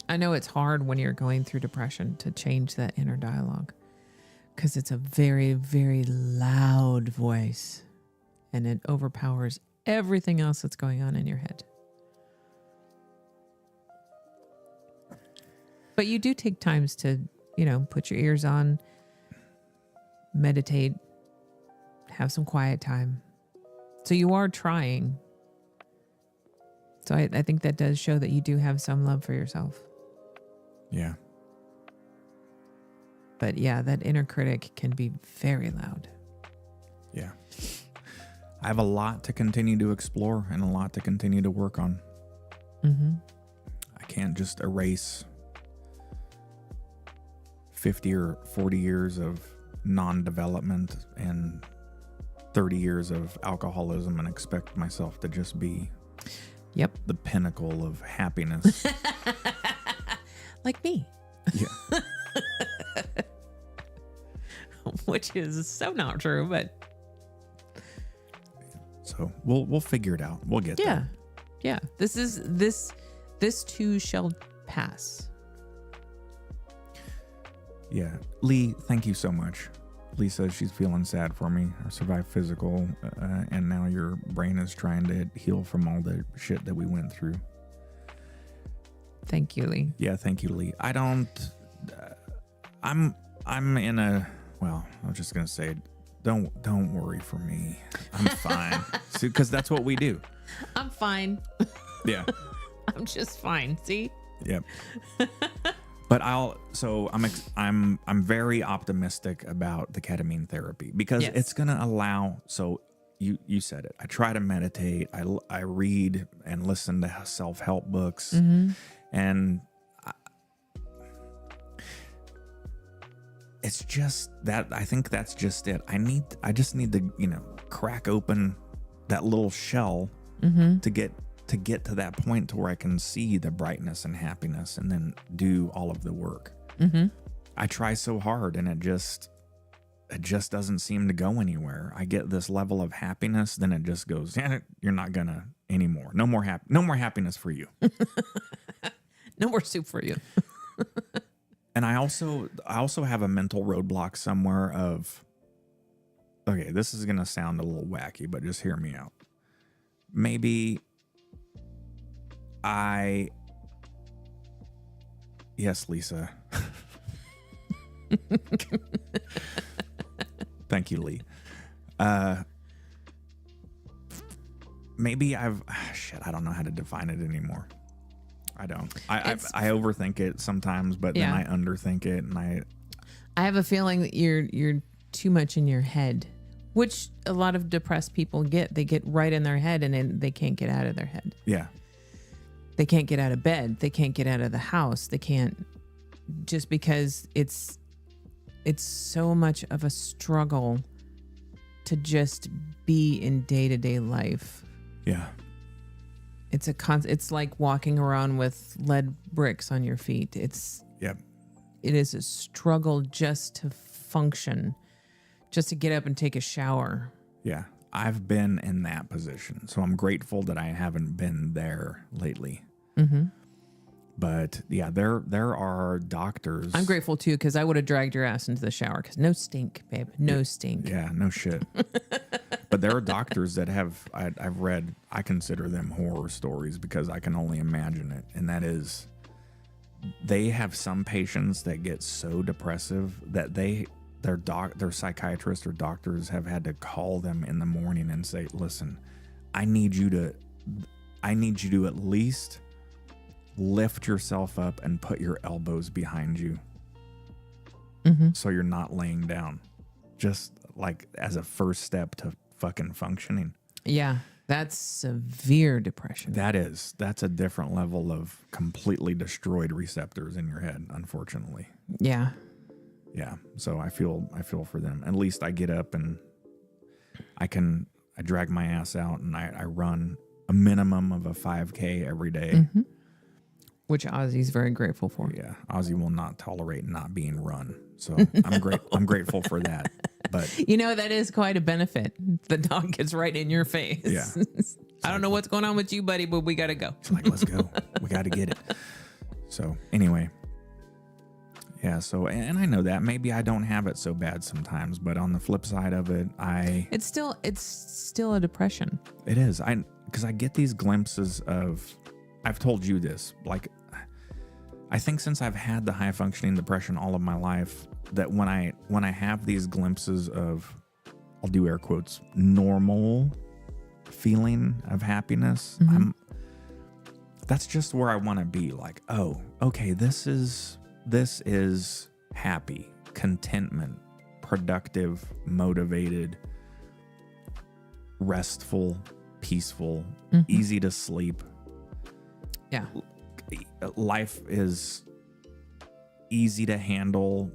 [SPEAKER 1] I know it's hard when you're going through depression to change that inner dialogue because it's a very, very loud voice and it overpowers everything else that's going on in your head. But you do take times to, put your ears on, meditate, have some quiet time. So you are trying. So I think that does show that you do have some love for yourself.
[SPEAKER 3] Yeah.
[SPEAKER 1] But yeah, that inner critic can be very loud.
[SPEAKER 3] Yeah. I have a lot to continue to explore and a lot to continue to work on.
[SPEAKER 1] Mm-hmm.
[SPEAKER 3] I can't just erase 50 or 40 years of non-development and 30 years of alcoholism and expect myself to just be the pinnacle of happiness.
[SPEAKER 1] Like me.
[SPEAKER 3] Yeah.
[SPEAKER 1] Which is so not true, but
[SPEAKER 3] so we'll figure it out. We'll get there.
[SPEAKER 1] Yeah. This too shall pass.
[SPEAKER 3] Yeah. Lee, thank you so much. Lee says she's feeling sad for me. I survived physical, and now your brain is trying to heal from all the shit that we went through.
[SPEAKER 1] Thank you, Lee.
[SPEAKER 3] Yeah, thank you, Lee. I don't. I'm in a. Well, I was just gonna say, don't worry for me. I'm fine. See, because that's what we do.
[SPEAKER 1] I'm fine.
[SPEAKER 3] Yeah.
[SPEAKER 1] I'm just fine. See.
[SPEAKER 3] Yep. But I'm very optimistic about the ketamine therapy because it's gonna allow. So you said it. I try to meditate. I read and listen to self-help books, and it's just that. I think that's just it. I just need to crack open that little shell to get to that point to where I can see the brightness and happiness and then do all of the work. I try so hard and it just doesn't seem to go anywhere. I get this level of happiness, then it just goes, you're not gonna anymore. No more happiness for you.
[SPEAKER 1] No more soup for you.
[SPEAKER 3] And I also have a mental roadblock somewhere of, okay, this is gonna sound a little wacky, but just hear me out. Maybe yes, Lisa. Thank you, Lee. Maybe I don't know how to define it anymore. I don't. I overthink it sometimes, but then I underthink it, and I
[SPEAKER 1] have a feeling that you're too much in your head, which a lot of depressed people get. They get right in their head, and then they can't get out of their head.
[SPEAKER 3] Yeah.
[SPEAKER 1] They can't get out of bed. They can't get out of the house. They can't, just because it's so much of a struggle to just be in day-to-day life.
[SPEAKER 3] Yeah.
[SPEAKER 1] It's like walking around with lead bricks on your feet. It is a struggle just to function, just to get up and take a shower.
[SPEAKER 3] Yeah. I've been in that position, so I'm grateful that I haven't been there lately. But yeah, there are doctors.
[SPEAKER 1] I'm grateful too, because I would have dragged your ass into the shower. Because no stink, babe, no stink.
[SPEAKER 3] Yeah, no shit. But there are doctors that I've read. I consider them horror stories because I can only imagine it, and that is, they have some patients that get so depressive that their psychiatrists or doctors have had to call them in the morning and say, listen, I need you to at least lift yourself up and put your elbows behind you so you're not laying down, just like as a first step to fucking functioning.
[SPEAKER 1] Yeah, That's severe depression.
[SPEAKER 3] That's a different level of completely destroyed receptors in your head, unfortunately.
[SPEAKER 1] Yeah.
[SPEAKER 3] Yeah. So I feel for them. At least I get up and I drag my ass out and I run a minimum of a 5K every day.
[SPEAKER 1] Mm-hmm. Which Ozzy's very grateful for.
[SPEAKER 3] Yeah. Ozzy will not tolerate not being run. So I'm grateful for that. But
[SPEAKER 1] that is quite a benefit. The dog gets right in your face.
[SPEAKER 3] Yeah.
[SPEAKER 1] I don't know what's going on with you, buddy, but we got to go.
[SPEAKER 3] It's like, let's go. We got to get it. So anyway. Yeah. So, and I know that maybe I don't have it so bad sometimes, but on the flip side of it,
[SPEAKER 1] it's still a depression.
[SPEAKER 3] It is. Because I get these glimpses of, I've told you this, like, I think since I've had the high functioning depression all of my life, that when I have these glimpses of, I'll do air quotes, normal feeling of happiness,
[SPEAKER 1] Mm-hmm.
[SPEAKER 3] That's just where I want to be. Like, oh, okay, this is happy, contentment, productive, motivated, restful, peaceful, easy to sleep.
[SPEAKER 1] Yeah.
[SPEAKER 3] Life is easy to handle.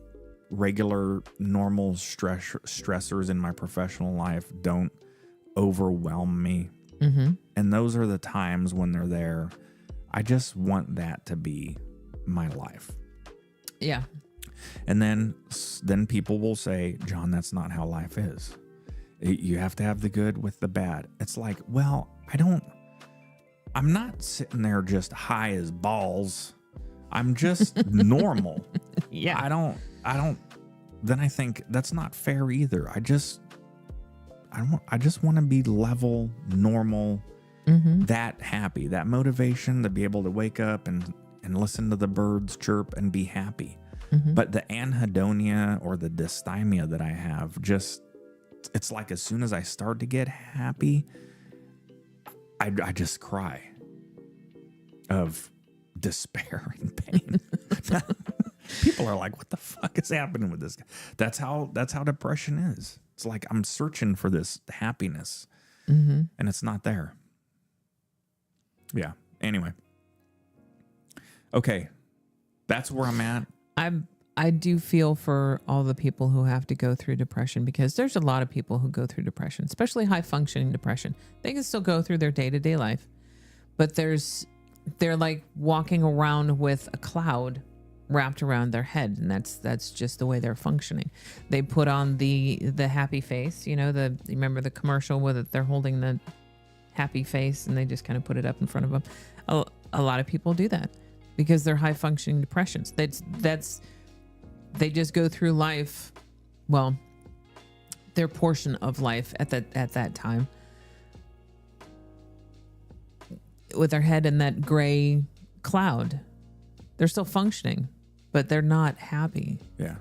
[SPEAKER 3] Regular, normal stressors in my professional life don't overwhelm me.
[SPEAKER 1] Mm-hmm.
[SPEAKER 3] And those are the times when they're there. I just want that to be my life.
[SPEAKER 1] Yeah.
[SPEAKER 3] And then people will say, John, that's not how life is. You have to have the good with the bad. It's like, well, I'm not sitting there just high as balls. I'm just normal.
[SPEAKER 1] Yeah.
[SPEAKER 3] I don't, then I think that's not fair either. I just want to be level, normal, that happy, that motivation to be able to wake up and listen to the birds chirp and be happy. But the anhedonia or the dysthymia that I have, it's like as soon as I start to get happy, I just cry of despair and pain. People are like, what the fuck is happening with this guy? That's how depression is. It's like I'm searching for this happiness and it's not there. Yeah. Anyway. Okay. That's where I'm at.
[SPEAKER 1] I do feel for all the people who have to go through depression, because there's a lot of people who go through depression, especially high functioning depression. They can still go through their day-to-day life, but they're like walking around with a cloud wrapped around their head, and that's just the way they're functioning. They put on the happy face, you remember the commercial with it, they're holding the happy face and they just kind of put it up in front of them. A lot of people do that because they're high functioning depressions. They just go through life, well, their portion of life at that time with their head in that gray cloud. They're still functioning, but they're not happy.
[SPEAKER 3] Yeah.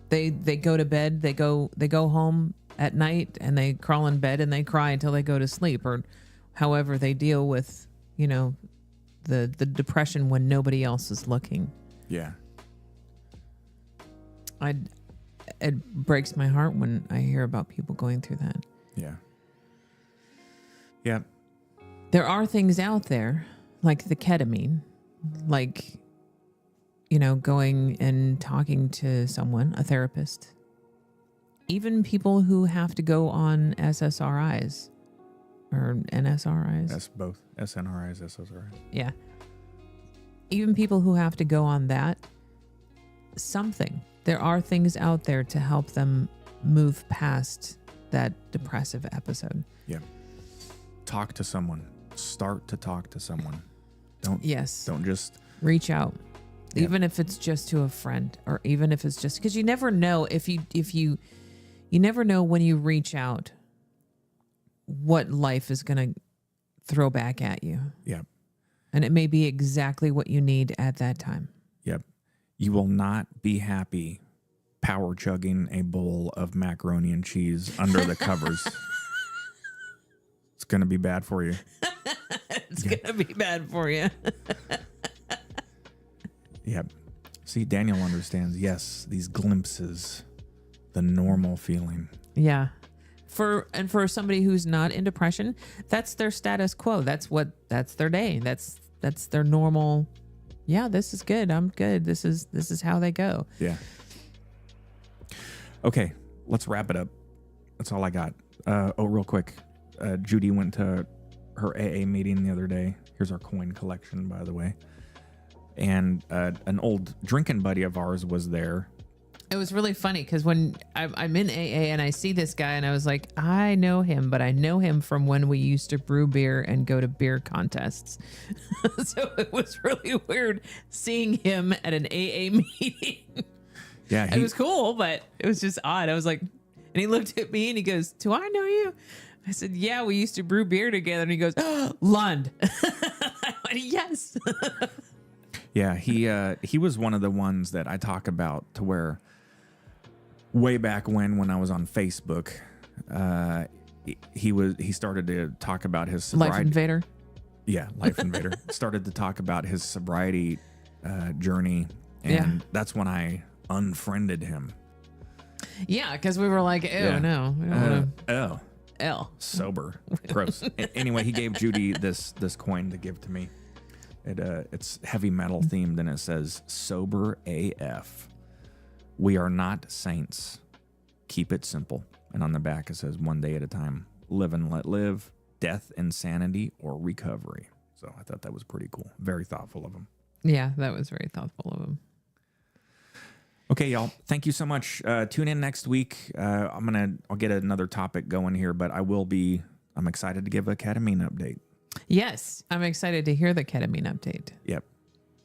[SPEAKER 1] They go to bed, they go home at night and they crawl in bed and they cry until they go to sleep, or however they deal with, the depression when nobody else is looking.
[SPEAKER 3] Yeah.
[SPEAKER 1] It breaks my heart when I hear about people going through that.
[SPEAKER 3] Yeah. Yeah.
[SPEAKER 1] There are things out there like the ketamine, like, going and talking to someone, a therapist, even people who have to go on SSRIs or NSRIs.
[SPEAKER 3] That's both SNRIs, SSRIs.
[SPEAKER 1] Yeah. Even people who have to go on that, there are things out there to help them move past that depressive episode.
[SPEAKER 3] Yeah. Talk to someone. Start to talk to someone. Don't just
[SPEAKER 1] reach out.
[SPEAKER 3] Yeah.
[SPEAKER 1] Even if it's just to a friend, or even if it's just because you never know if you never know when you reach out what life is going to throw back at you.
[SPEAKER 3] Yeah.
[SPEAKER 1] And it may be exactly what you need at that time.
[SPEAKER 3] Yep. You will not be happy power chugging a bowl of macaroni and cheese under the covers. It's going to be bad for you.
[SPEAKER 1] It's going to be bad for you.
[SPEAKER 3] Yep. See, Daniel understands. Yes, these glimpses, the normal feeling.
[SPEAKER 1] Yeah. for somebody who's not in depression, that's their status quo. That's their day. That's their normal. Yeah, this is good. I'm good. This is how they go.
[SPEAKER 3] Yeah. Okay, let's wrap it up. That's all I got. Real quick. Judy went to her AA meeting the other day. Here's our coin collection, by the way. And an old drinking buddy of ours was there.
[SPEAKER 1] It was really funny because when I'm in AA and I see this guy and I was like, I know him, but I know him from when we used to brew beer and go to beer contests. So it was really weird seeing him at an AA meeting.
[SPEAKER 3] Yeah,
[SPEAKER 1] It was cool, but it was just odd. I was like, and he looked at me and he goes, do I know you? I said, yeah, we used to brew beer together. And he goes, oh, Lund. I went, yes.
[SPEAKER 3] Yeah, he was one of the ones that I talk about to where way back when I was on Facebook, he started to talk about his sobriety.
[SPEAKER 1] Life Invader.
[SPEAKER 3] Yeah, Life Invader. Started to talk about his sobriety journey, and that's when I unfriended him.
[SPEAKER 1] Yeah, because we were like, ew, no. We don't want to. L.
[SPEAKER 3] Sober. Gross. Anyway, he gave Judy this coin to give to me. It's heavy metal themed, and it says, sober AF. We are not saints. Keep it simple. And on the back, it says, one day at a time. Live and let live. Death, insanity, or recovery. So I thought that was pretty cool. Very thoughtful of him.
[SPEAKER 1] Yeah, that was very thoughtful of him.
[SPEAKER 3] Okay, y'all. Thank you so much. Tune in next week. I'll get another topic going here, but I'm excited to give a ketamine update.
[SPEAKER 1] Yes, I'm excited to hear the ketamine update.
[SPEAKER 3] Yep.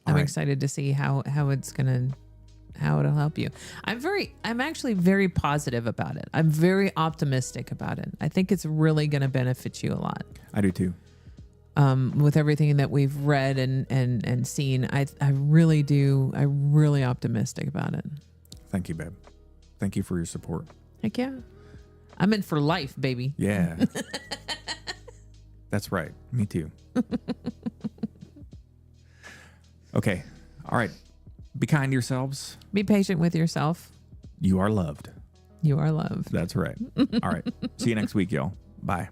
[SPEAKER 1] I'm excited to see how it'll help you. I'm actually very positive about it. I'm very optimistic about it. I think it's really going to benefit you a lot.
[SPEAKER 3] I do too.
[SPEAKER 1] With everything that we've read and seen, I really do. I'm really optimistic about it.
[SPEAKER 3] Thank you, babe. Thank you for your support.
[SPEAKER 1] Heck yeah. I'm in for life, baby.
[SPEAKER 3] Yeah. That's right. Me too. Okay. All right. Be kind to yourselves.
[SPEAKER 1] Be patient with yourself.
[SPEAKER 3] You are loved.
[SPEAKER 1] You are loved.
[SPEAKER 3] That's right. All right. See you next week, y'all. Bye.